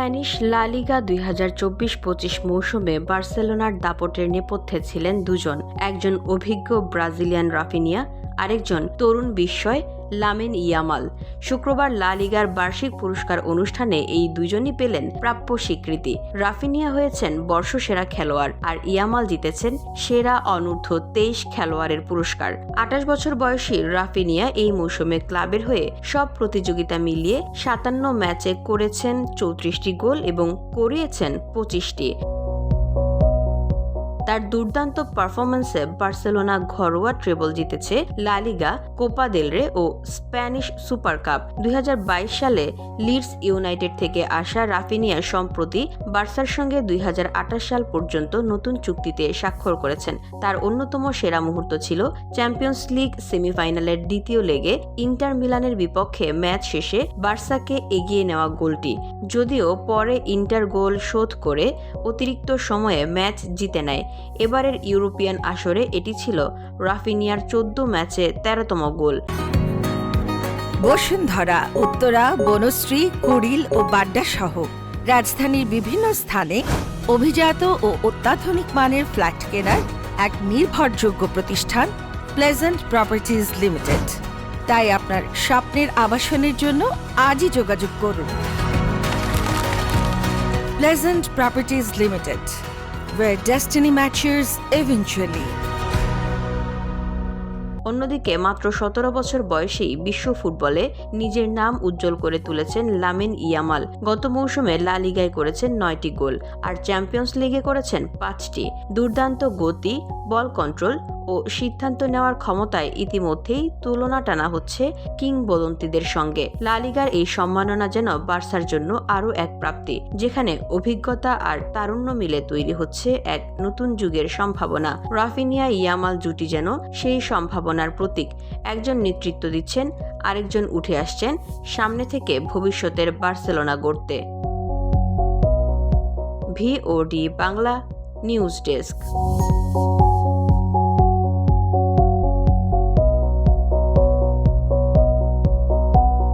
Spanish লা লিগা 2024-25 মৌসুমে বার্সেলোনার দাপটের নেপথ্যে ছিলেন দুজন, একজন অভিজ্ঞ ব্রাজিলিয়ান রাফিনিয়া, আরেকজন তরুণ বিস্ময় লামিন ইয়ামাল। শুক্রবার লা লিগার বার্ষিক পুরস্কার অনুষ্ঠানে এই দুজনই পেলেন প্রাপ্য স্বীকৃতি। রাফিনিয়া হয়েছেন বর্ষসেরা খেলোয়াড় আর ইয়ামাল জিতেছেন সেরা অনূর্ধ্ব 23 খেলোয়াড়ের পুরস্কার। 28 বছর বয়সী রাফিনিয়া এই মৌসুমে ক্লাবের হয়ে সব প্রতিযোগিতা মিলিয়ে 57 ম্যাচে করেছেন 34টি গোল এবং করিয়েছেন 25টি। তার দুর্দান্ত পারফরম্যান্সে বার্সেলোনা ঘরোয়া ট্রেবল জিতেছে, লা লিগা, কোপা দেল রে ও স্প্যানিশ সুপার কাপ। 2022 সালে লিডস ইউনাইটেড থেকে আসা রাফিনিয়া সম্প্রতি বার্সার সঙ্গে 2028 সাল পর্যন্ত নতুন চুক্তিতে স্বাক্ষর করেছেন। তার অন্যতম সেরা মুহূর্ত ছিল চ্যাম্পিয়ন্স লিগ সেমিফাইনালের দ্বিতীয় লেগে ইন্টার মিলানের বিপক্ষে ম্যাচ শেষে বার্সাকে এগিয়ে নেওয়া গোলটি। যদিও পরে ইন্টার গোল শোধ করে অতিরিক্ত সময়ে ম্যাচ জিতে নেয়। এবারের ইউরোপিয়ান আসরে এটি ছিল রাফিনিয়ার 14 ম্যাচে 13তম গোল। বসুন্ধরা, উত্তরা, বনশ্রী, কুড়িল ও বাড্ডা সহ রাজধানীর বিভিন্ন স্থানে অভিজাত ও অত্যাধুনিক মানের ফ্ল্যাট কেনার এক নির্ভরযোগ্য প্রতিষ্ঠান প্লেজেন্ট প্রপার্টিজ লিমিটেড। তাই আপনার স্বপ্নের আবাসনের জন্য আজই যোগাযোগ করুন। Pleasant properties limited, where destiny matches eventually. অন্যদিকে মাত্র 17 বছর বয়সেই বিশ্ব ফুটবলে নিজের নাম উজ্জ্বল করে তুলেছেন লামিন ইয়ামাল। গত মৌসুমে লা লিগায় করেছেন 9টি গোল আর চ্যাম্পিয়ন্স লিগে করেছেন 5টি। দুর্দান্ত গতি, বল কন্ট্রোল ও সিদ্ধান্ত নেওয়ার ক্ষমতায় ইতিমধ্যেই তুলনা টানা হচ্ছে কিংবদন্তিদের সঙ্গে। লা লিগার এই সম্মাননা যেন বার্সার জন্য আরও এক প্রাপ্তি, যেখানে অভিজ্ঞতা আর তারুণ্য মিলে তৈরি হচ্ছে এক নতুন যুগের সম্ভাবনা। রাফিনিয়া ইয়ামাল জুটি যেন সেই সম্ভাবনার প্রতীক। একজন নেতৃত্ব দিচ্ছেন, আরেকজন উঠে আসছেন সামনে থেকে ভবিষ্যতের বার্সেলোনা গড়তে। VOD Bangla news desk.